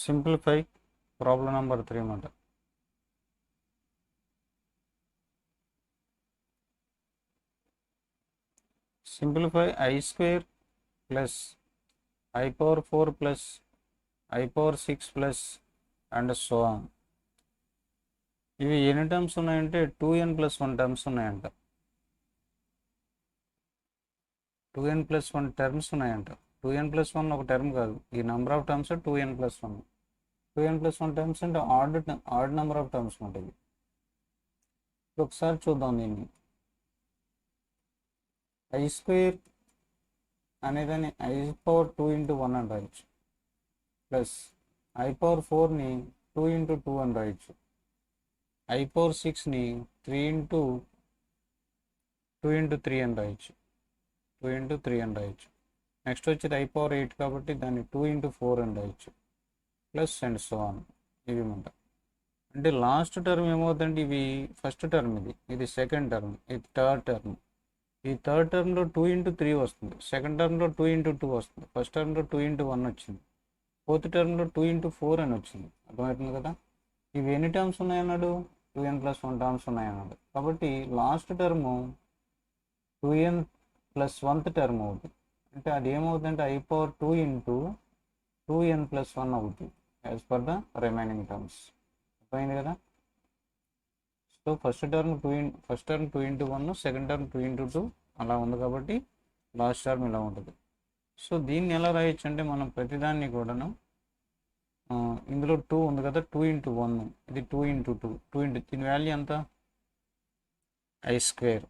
Simplify problem number 3 అన్నమాట. Simplify I square plus I power 4 plus I power 6 plus and so on. ఇవి ఎన్ని terms ఉన్నాయంటే 2n+1 terms ఉన్నాయంట. 2n+1 terms ఉన్నాయంట. 2n+1 ఒక term కాదు, ఈ number of terms 2n+1. 2n+1 terms అంటే ఆడ్ నెంబర్ ఆఫ్ టర్మ్స్ ఉంటుంది. ఒకసారి చూద్దాం దీన్ని. ఐ స్క్వేర్ అనేదాన్ని ఐ పవర్ 2 × 1 అని రాయొచ్చు, ప్లస్ ఐ పవర్ 4ని 2 × 2 అని రాయొచ్చు, ఐ పవర్ 6ని 3 × 2 × 3 అని రాయొచ్చు, 2 × 3 అని రాయొచ్చు. నెక్స్ట్ వచ్చేది ఐ పవర్ 8 కాబట్టి దాన్ని 2 × 4 అని రాయొచ్చు, ప్లస్ అండ్ సో ఆన్. ఇవి మాట. అంటే లాస్ట్ టర్మ్ ఏమవుతుందంటే ఇవి ఫస్ట్ టర్మ్, ఇది సెకండ్ టర్మ్, ఇది థర్డ్ టర్మ్. ఈ థర్డ్ టర్మ్లో 2 × 3 వస్తుంది, సెకండ్ టర్మ్లో 2 × 2 వస్తుంది, ఫస్ట్ టర్మ్లో 2 × 1 వచ్చింది, ఫోర్త్ టర్మ్లో 2 × 4 అని వచ్చింది. అర్థమవుతుంది కదా. ఇవి ఎన్ని టర్మ్స్ ఉన్నాయన్నాడు, 2n+1 టర్మ్స్ ఉన్నాయన్నాడు. కాబట్టి లాస్ట్ టర్ము 2n+1th టర్మ్ అవుతుంది. అంటే అది ఏమవుతుందంటే ఐ పవర్ 2 × 2n+1 అవుతుంది as per the remaining terms. అర్థమైంది కదా. So first term 2 × 1, second term 2 × 2 అలా ఉంది కాబట్టి లాస్ట్ టర్మ్ ఇలా ఉంటుంది. సో దీన్ని ఎలా రాయొచ్చు అంటే మనం ప్రతిదాన్ని కూడాను ఇందులో 2 ఉంది కదా, 2 × 1, ఇది 2 × 2, దీని వాల్యూ ఎంత ఐ స్క్వేర్,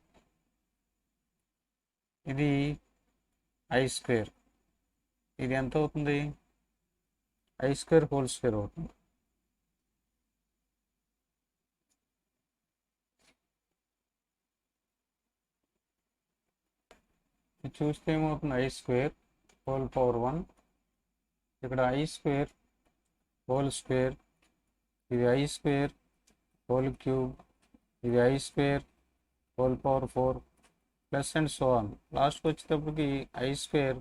ఇది ఐ స్క్వేర్, ఇది ఎంత అవుతుంది ఐ స్క్వేర్ హోల్ స్క్వేర్ అవుతుంది. ఇది చూస్తే ఏమవుతుంది ఐ స్క్వేర్ హోల్ పవర్ 1, ఇక్కడ ఐ స్క్వేర్ హోల్ స్క్వేర్, ఇది ఐ స్క్వేర్ హోల్ క్యూబ్, ఇది I square whole power 4 plus and so on. లాస్ట్కి వచ్చేటప్పటికి I square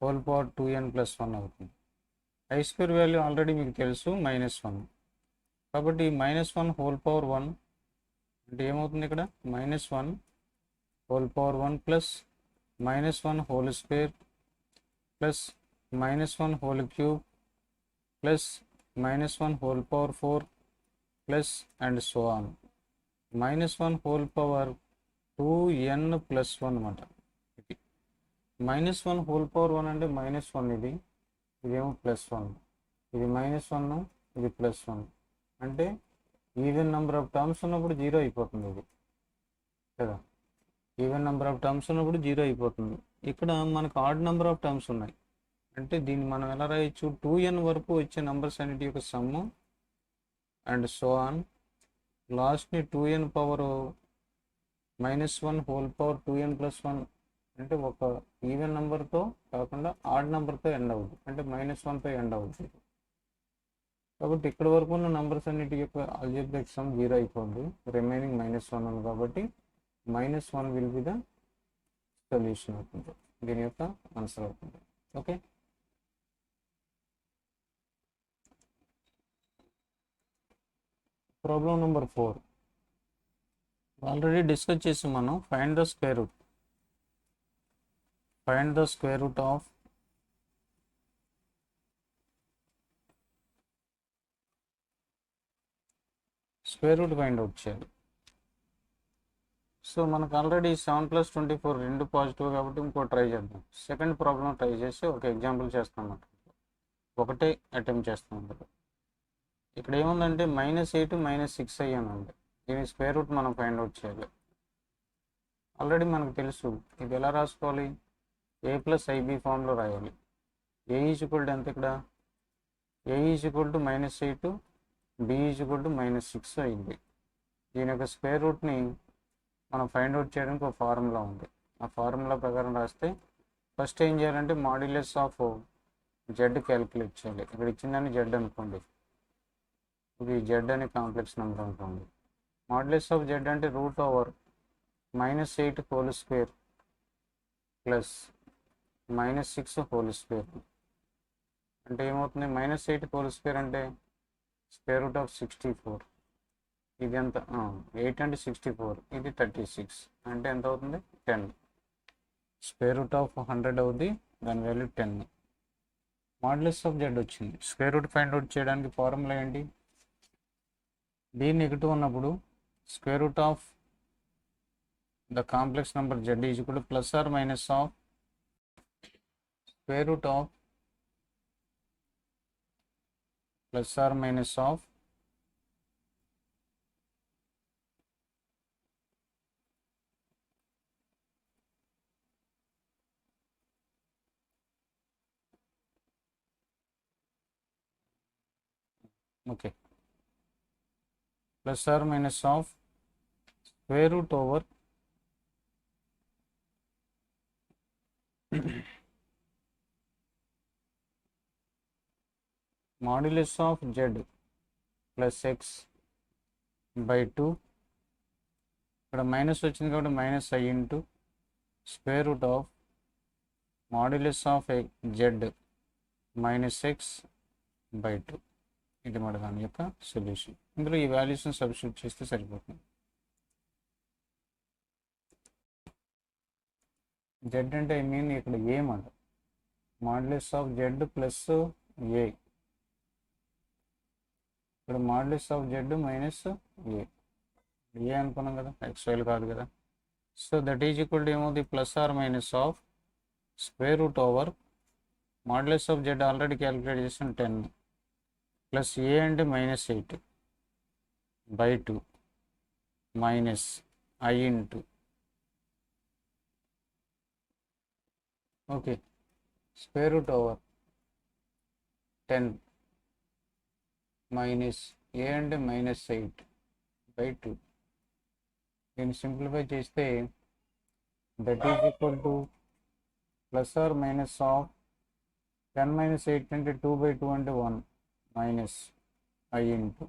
whole power 2n+1 అవుతుంది. ఐ స్క్వేర్ వాల్యూ ఆల్రెడీ మీకు తెలుసు -1, కాబట్టి -1 హోల్ పవర్ 1 అంటే ఏమవుతుంది ఇక్కడ -1 whole power 1 plus -1 whole square plus -1 whole cube plus -1 whole power 4 plus and so on. -1 whole power 2n+1 అన్నమాట. ఇది -1 హోల్ పవర్ 1 అంటే -1, ఇదేమో +1, ఇది -1, ఇది +1. అంటే ఈవెన్ నెంబర్ ఆఫ్ టర్మ్స్ ఉన్నప్పుడు 0 అయిపోతుంది ఇది కదా. ఈవెన్ నెంబర్ ఆఫ్ టర్మ్స్ ఉన్నప్పుడు 0 అయిపోతుంది. ఇక్కడ మనకు ఆడ్ నెంబర్ ఆఫ్ టర్మ్స్ ఉన్నాయి. అంటే దీన్ని మనం ఎలా రాయొచ్చు, 2n వరకు వచ్చే నెంబర్స్ అన్నిటి యొక్క సమ్ము అండ్ సో ఆన్. లాస్ట్ని 2n power -1 whole power 2n+1 అంటే ఒక ఈవెన్ నెంబర్తో కాకుండా ఆడ్ నెంబర్తో ఎండ్ అవుతుంది, అంటే -1తో ఎండ్ అవుతుంది. కాబట్టి ఇక్కడ వరకు ఉన్న నెంబర్స్ అన్నిటి యొక్క ఆల్జీబ్రాయిక్ సమ్ 0 అయిపోతుంది, రిమైనింగ్ -1 ఉంది కాబట్టి -1 విల్ బి ద సొల్యూషన్ అవుతుంది, దీని యొక్క ఆన్సర్ అవుతుంది. Okay. Problem number 4 already discuss చేసి మనం find the square root of square root find out చేయాలి. సో మనకు ఆల్రెడీ 7 + 24 రెండు పాజిటివ్ కాబట్టి ఇంకో ట్రై చేద్దాం. సెకండ్ ప్రాబ్లం ట్రై చేసి ఒక ఎగ్జాంపుల్ చేస్తాం అన్నమాట, ఒకటే అటెంప్ట్ చేస్తాం అందులో. ఇక్కడ ఏముందంటే -8 -6 అయ్యానండి, దీని స్క్వేర్ రూట్ మనం ఫైండ్ అవుట్ చేయాలి. ఆల్రెడీ మనకు తెలుసు ఇది ఎలా రాసుకోవాలి, a + ib ఫామ్లో రాయాలి. a = ఎంత, ఇక్కడ a = -8, b = -6 అయింది. దీని యొక్క స్క్వేర్ రూట్ని మనం ఫైండ్ అవుట్ చేయడానికి ఒక ఫార్ములా ఉంది. ఆ ఫార్ములా ప్రకారం రాస్తే ఫస్ట్ ఏం చేయాలంటే మాడ్యులస్ ఆఫ్ జెడ్ క్యాలిక్యులేట్ చేయాలి. ఇక్కడ ఇచ్చిందని జెడ్ అనుకోండి, ఇది జెడ్ అనే కాంప్లెక్స్ నెంబర్ అనుకోండి. మాడ్యులస్ ఆఫ్ జెడ్ అంటే √8 whole square plus -6 whole square అంటే ఏమవుతుంది, -8 హోల్ స్క్వేర్ అంటే స్క్వేర్ రూట్ ఆఫ్ 64. ఇది ఎంత, 8 అంటే 64, ఇది 36 అంటే ఎంత అవుతుంది 10. స్క్వేర్ రూట్ ఆఫ్ 100 అవుతుంది, దాని వాల్యూ 10. మాడ్యులస్ ఆఫ్ జెడ్ వచ్చింది. స్క్వేర్ రూట్ ఫైండ్ అవుట్ చేయడానికి ఫార్ములా ఏంటి, d నెగిటివ్ ఉన్నప్పుడు square root of the complex number z is equal to plus or minus of square root of plus or minus of okay plus or minus of square root over modulus of Z plus X by 2. ఇక్కడ minus వచ్చింది కాబట్టి minus I into square root of modulus of Z minus X by 2. ఇది మన దాని యొక్క solution. ఇందులో ఈ వాల్యూస్ని సబ్స్టిట్యూట్ చేస్తే సరిపోతుంది. జెడ్ అంటే ఐ మీన్ ఇక్కడ ఏ మాట, modulus of Z plus a, ఇక్కడ modulus of Z minus a అనుకున్నాం కదా, ఎక్స్వైల్ కాదు కదా. So that is equal to ఏమవుతుంది, plus or minus of square root over modulus of z already calculate చేసిన 10 ప్లస్ ఏ అంటే -8 by 2 minus I into okay square root over 10 minus a అంటే -8 by 2. దీన్ని సింప్లిఫై చేస్తే that is equal to plus or minus of 10 - 8 అంటే 2/2 అంటే 1 minus I into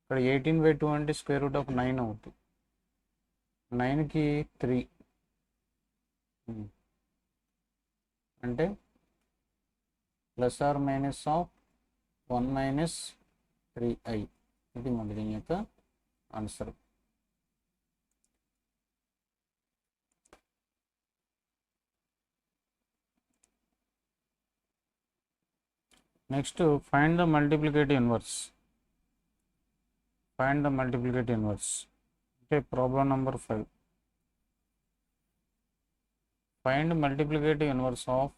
ఇక్కడ 18/2 అంటే square root of 9 అవుతుంది. 9కి 3 అంటే plus or minus of 1 minus 3i. ఇది మన దీని యొక్క answer. Next find the multiplicative inverse. Find the multiplicative inverse అంటే problem number 5. Find multiplicative inverse of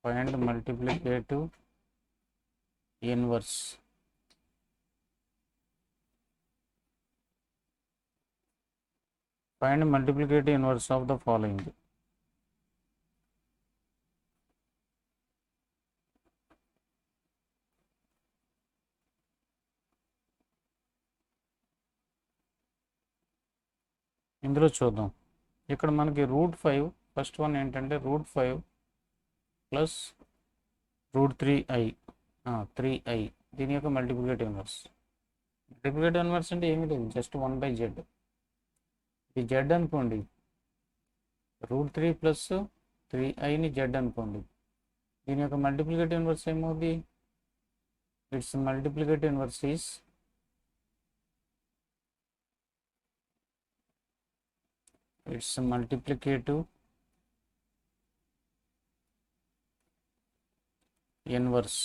find multiplicative inverse. Find multiplicative inverse of the following. ఇందులో చూద్దాం. ఇక్కడ మనకి √5 first one ఏంటంటే √5 ప్లస్ √3i 3i దీని యొక్క మల్టిప్లికేటివ్ ఇన్వర్స్. మల్టిప్లికేటివ్ ఇన్వర్స్ అంటే ఏమీ లేదు, జస్ట్ 1/z. ఇది z అనుకోండి, √3 ప్లస్ 3iని z అనుకోండి. దీని యొక్క మల్టిప్లికేటివ్ ఇన్వర్స్ ఏమవుతుంది, it's multiplicative inverse is inverse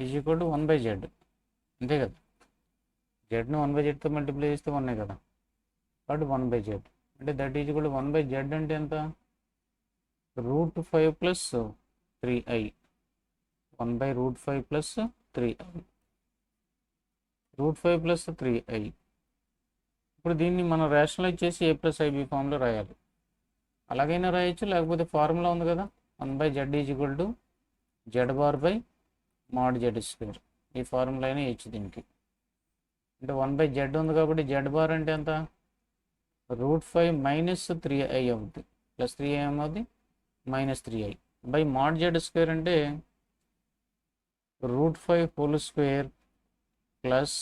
is equal to 1/z. అంతే కదా, జెడ్ని 1/zతో మల్టిప్లై చేస్తే 1 కదా, కాబట్టి 1/z అంటే that is equal to 1/z అంటే ఎంత, √5 plus 3i 1/√5 plus 3i √5 plus 3i. ఇప్పుడు దీన్ని మనం రేషనలైజ్ చేసి a+ib ఫామ్లో రాయాలి. అలాగైనా రాయొచ్చు, లేకపోతే ఫార్ములా ఉంది కదా, 1/z is equal to z⁻/mod(z²). ఈ ఫార్ములా అయినా ఇచ్చి దీనికి అంటే 1/z ఉంది కాబట్టి z బార్ అంటే ఎంత, √5 మైనస్ 3i అవుతుంది, ప్లస్ 3i ఏమవుతుంది -3i బై mod(z²) అంటే √5 whole square plus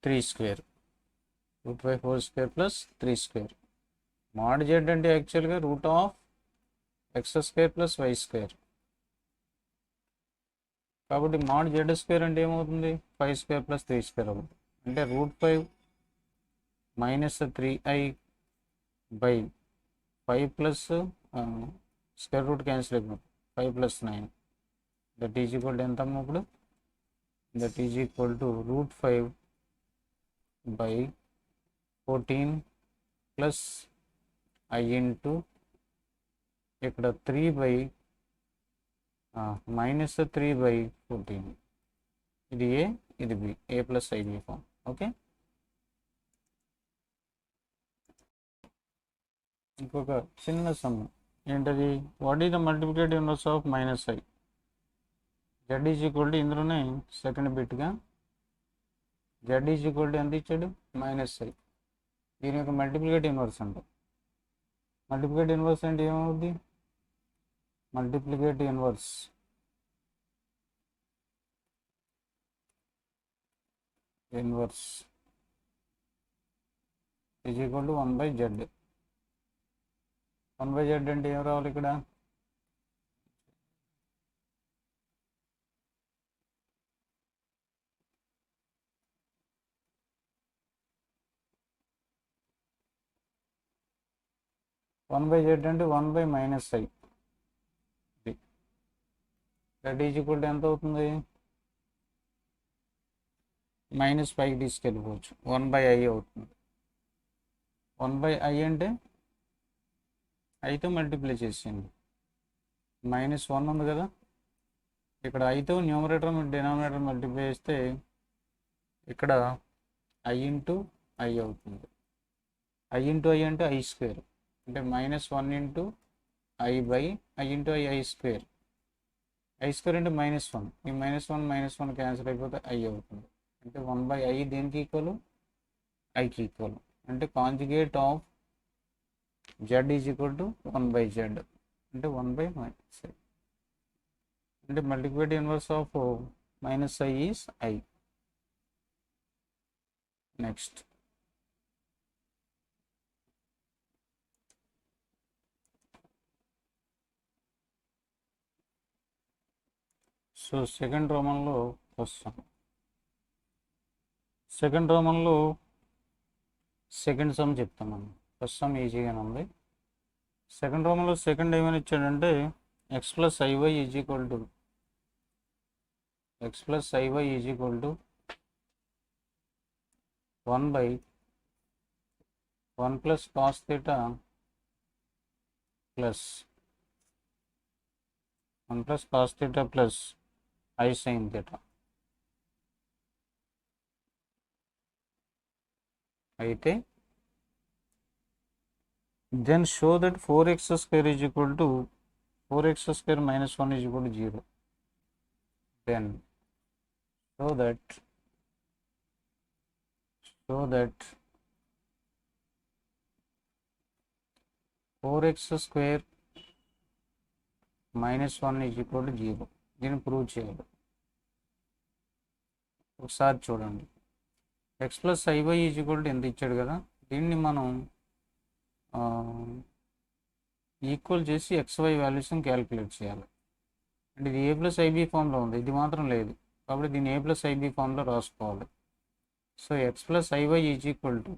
3 square, root 5 whole square plus 3 square. Mod Z అంటే యాక్చువల్గా root of X square plus Y square. కాబట్టి మాడ్ జెడ్ స్క్వేర్ అంటే ఏమవుతుంది, 5 స్క్వేర్ ప్లస్ 3 స్క్వేర్ అవుతుంది. అంటే root 5 minus 3i by 5 plus square root cancel అయిపోతుంది, 5 plus 9 that is equal to ఎంత అమ్మ ఇప్పుడు, that is equal to root 5 by 14 plus i into ఇక్కడ 3 బై మైనస్ 3 బై 14. ఇది ఏ, ఇది b, a plus i b form. Okay, ఇంకొక చిన్న sum ఏంటది, what is the multiplicative inverse of minus i. Z is equal to ఇందులోనే second బిట్గా z is equal to ఎంత ఇచ్చాడు, మైనస్ ఐ. దీని యొక్క మల్టిప్లికేటివ్ ఇన్వర్స్ అంట. మల్టిప్లికేటివ్ ఇన్వర్స్ అంటే ఏమవుద్ది, multiplicative inverse is equal to 1 by z. 1 by z అంటే ఏం రావాలి ఇక్కడ, వన్ బై జెడ్ అంటే 1 by minus i. That is equal to ఎంత అవుతుంది, మైనస్ పైకి తీసుకెళ్ళిపోవచ్చు, 1 బై ఐ అవుతుంది. 1 బై ఐ అంటే ఐతో మల్టిప్లై చేసేయండి, మైనస్ 1 ఉంది కదా, ఇక్కడ ఐతో న్యూమరేటర్ డినామినేటర్ మల్టిప్లై చేస్తే ఇక్కడ ఐ ఇంటూ ఐ అవుతుంది. ఐ ఇంటూ ఐ అంటే ఐ స్క్వేర్, అంటే minus 1 into I by I into I, I square. I square అంటే -1, ఈ -1 క్యాన్సిల్ అయిపోతే ఐ అవుతుంది. అంటే 1 బై ఐ దేనికి ఈక్వల్, ఐకి ఈక్వల్. అంటే conjugate of z is equal to 1 by z, అంటే 1 బై మైనస్ ఐ. అంటే multiplicative inverse of minus i is i. Next so second రోమన్లో వస్తాం. సెకండ్ రోమన్లో సెకండ్ సమ్ చెప్తాను. ఫస్ట్ సమ్ ఈజీగానే ఉంది. సెకండ్ రోమన్లో సెకండ్ ఏమైనా ఇచ్చాడంటే x plus IY is equal to 1 by 1 plus cos theta plus 1 plus cos theta plus I sine theta. అయితే then show that 4x square is equal to 4x square minus 1 is equal to 0. Then show that 4x square minus 1 is equal to 0. దీన్ని prove చేయాలి. ఒకసారి చూడండి, X plus IY is equal to ఎంత ఇచ్చాడు కదా, దీన్ని మనం ఈక్వల్ చేసి ఎక్స్వై వాల్యూస్ని క్యాలిక్యులేట్ చేయాలి. అంటే ఇది ఏ ప్లస్ ఐబీ ఫామ్లో ఉంది, ఇది మాత్రం లేదు, కాబట్టి దీన్ని ఏ ప్లస్ ఐబీ ఫామ్లో రాసుకోవాలి. So X plus IY is equal to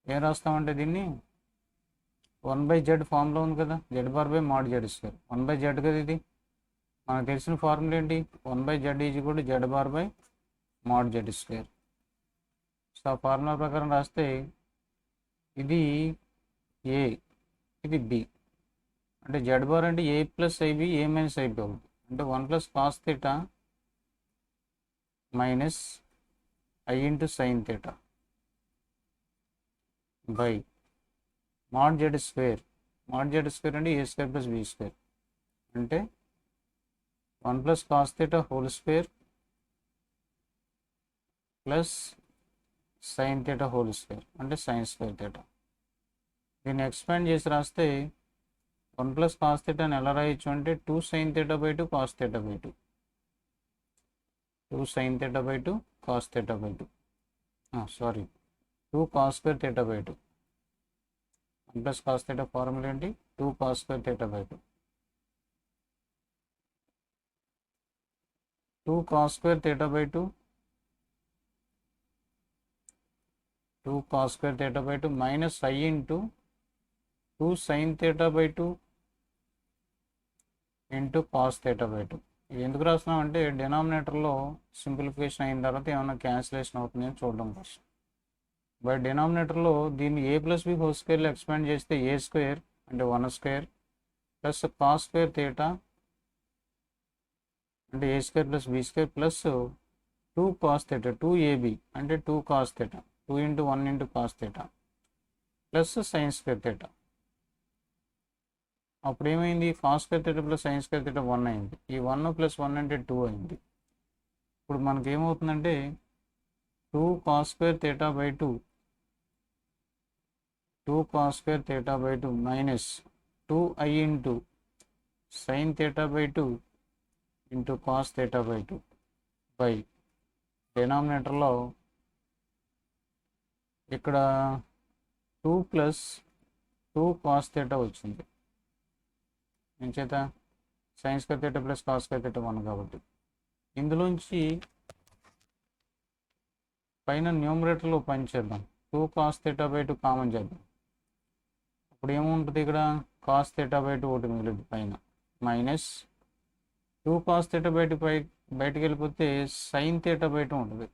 ఏం రాస్తామంటే దీన్ని 1 బై జెడ్ ఫామ్లో ఉంది కదా, Z bar by mod Z square. 1 by Z కదా ఇది, మనకు తెలిసిన ఫార్ములా ఏంటి, 1 by Z is equal to Z bar by mod Z square. So ఆ ఫార్ములా ప్రకారం రాస్తే ఇది ఏ, ఇది బి. అంటే జెడ్ బార్ అంటే A plus I B, A minus I B అవుతుంది. అంటే 1 plus cos theta minus I into sine theta by mod Z square. Mod Z square అంటే A square plus B square. అంటే 1 plus cos theta whole square plus sine theta whole square, అంటే sine square theta. దీన్ని expand చేసి రాస్తే 1 plus cos థీటాని ఎలా రాయొచ్చు అంటే 2 sign theta by 2 cos theta by 2. 2 sin theta by 2 cos theta by 2. Sorry, 2 cos square theta by 2. 1 plus cos theta formula ఏంటి? 2 cos square theta by 2. 2 cos square theta by 2. 2 cos square theta by 2 minus I into 2 sin theta by 2 into cos theta by 2. ఇది ఎందుకు రాస్తున్నాం అంటే డినామినేటర్లో simplification అయిన తర్వాత ఏమైనా cancellation అవుతుంది అని చూడడం కోసం. బై డినామినేటర్లో దీన్ని a ప్లస్ బి హోల్ స్క్వేర్లో ఎక్స్పాండ్ చేస్తే a స్క్వేర్ అంటే 1 square plus cos square theta అంటే a square plus B square plus 2 cos theta 2ab అంటే 2 cos theta 2 into 1 into cos theta plus sine square theta. అప్పుడు ఏమైంది? Cos square theta plus sine square theta 1 అయింది. ఈ 1 plus 1 అంటే 2 అయింది. ఇప్పుడు మనకి ఏమవుతుందంటే 2 cos square theta by 2 2 cos square theta by 2 minus 2i into sin theta by 2 into cos theta by 2 by డినామినేటర్లో ఇక్కడ 2 ప్లస్ 2 cos theta వచ్చింది. ఎంచేత sin square theta plus cos square theta 1 కాబట్టి ఇందులోంచి పైన న్యూమరేటర్లో పనిచేద్దాం. 2 cos theta by 2 కామన్ చేద్దాం. ఇప్పుడు ఏముంటుంది? ఇక్కడ కాస్ థీటా బై 2 ఒకటి మిగిలింది పైన మైనస్ 2 కాస్ థీటా బై 2 బయటకు వెళ్ళిపోతే సైన్ థీటా బై 2 ఉంటుంది.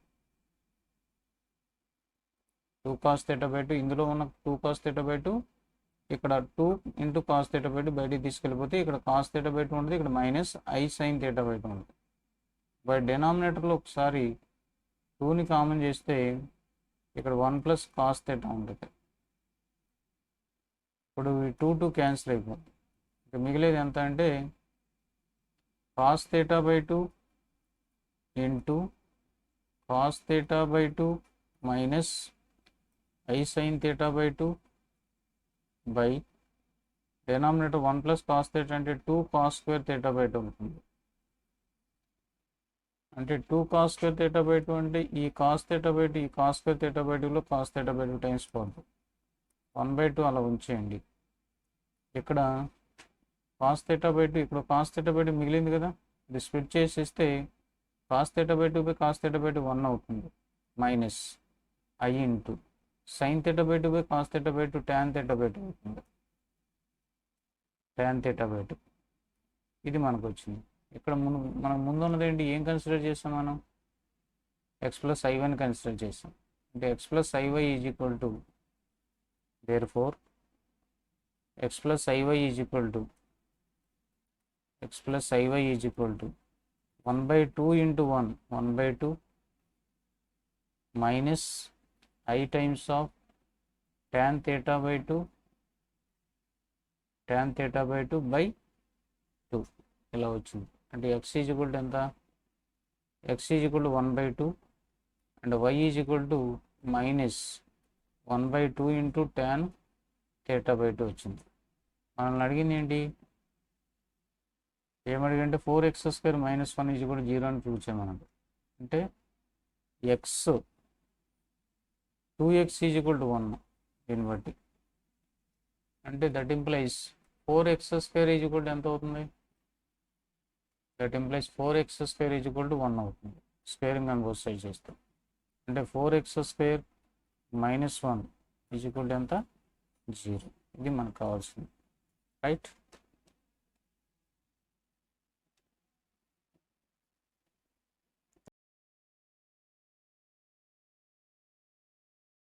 2 కాస్ థీటా బై 2 ఇందులో ఉన్న 2 కాస్ థీటా బై 2 ఇక్కడ 2 ఇంటూ కాస్ థీటా బై 2 బయటికి తీసుకెళ్ళిపోతే ఇక్కడ కాస్ థీటా బై 2 ఉంటుంది. ఇక్కడ minus I sign theta by 2 ఉంటుంది. బై డినామినేటర్లో ఒకసారి 2ని కామన్ చేస్తే ఇక్కడ 1 ప్లస్ కాస్ థీటా ఉంటుంది. ఇప్పుడు 2 క్యాన్సిల్ అయిపోతుంది. ఇక మిగిలేది ఎంత అంటే cos theta by 2 into cos theta by 2 minus I sign theta by 2 by denominator 1 plus cos theta అంటే 2 కాస్ స్క్వేర్ థీటా బై 2 ఉంటుంది. అంటే 2 కాస్ స్క్వేర్ థీటా బై 2 అంటే ఈ కాస్ థీటా బై 2 ఈ కాస్ స్క్వేర్ థీటా బై 2లో cos theta by 2 times పోతుంది. 1/2 అలా ఉంచేయండి. ఇక్కడ కాస్ థీటా బై 2 ఇక్కడ కాస్ థీటా బై 2 మిగిలింది కదా, ఇది స్ప్లిట్ చేసేస్తే cos theta by 2 by cos theta by 2 1 అవుతుంది. Minus I into sine theta by 2 by cos theta by 2 tan theta by 2 అవుతుంది. టాన్ థీటా బై 2 ఇది మనకు వచ్చింది. ఇక్కడ మనం ముందు ఉన్నది ఏంటి? ఏం కన్సిడర్ చేసాం మనం? ఎక్స్ ప్లస్ ఐవైని కన్సిడర్ చేసాం. అంటే X plus IY is equal to therefore x plus iy is equal to 1/2 into 1/2 minus I times of tan theta by 2 by 2 ఇలా వచ్చింది. అంటే x is equal to ఎంత? x is equal to 1/2 and y is equal to minus 1/2 into tan theta by 2 వచ్చింది. మనల్ని అడిగింది ఏంటి? ఏమడిగంటే 4x square minus 1 is equal to 0 అని prove చేయమన్నాడు. అంటే X 2x is equal to 1 దీన్ని బట్టి అంటే that implies 4x square is equal to ఎంత అవుతుంది? That implies 4x square is equal to 1 అవుతుంది. స్క్వేరింగ్ ఆన్ బోత్ సైడ్ చేస్తాం. అంటే 4x square minus 1 is equal to ఎంత? 0. ఇది మనకు కావాల్సింది. రైట్.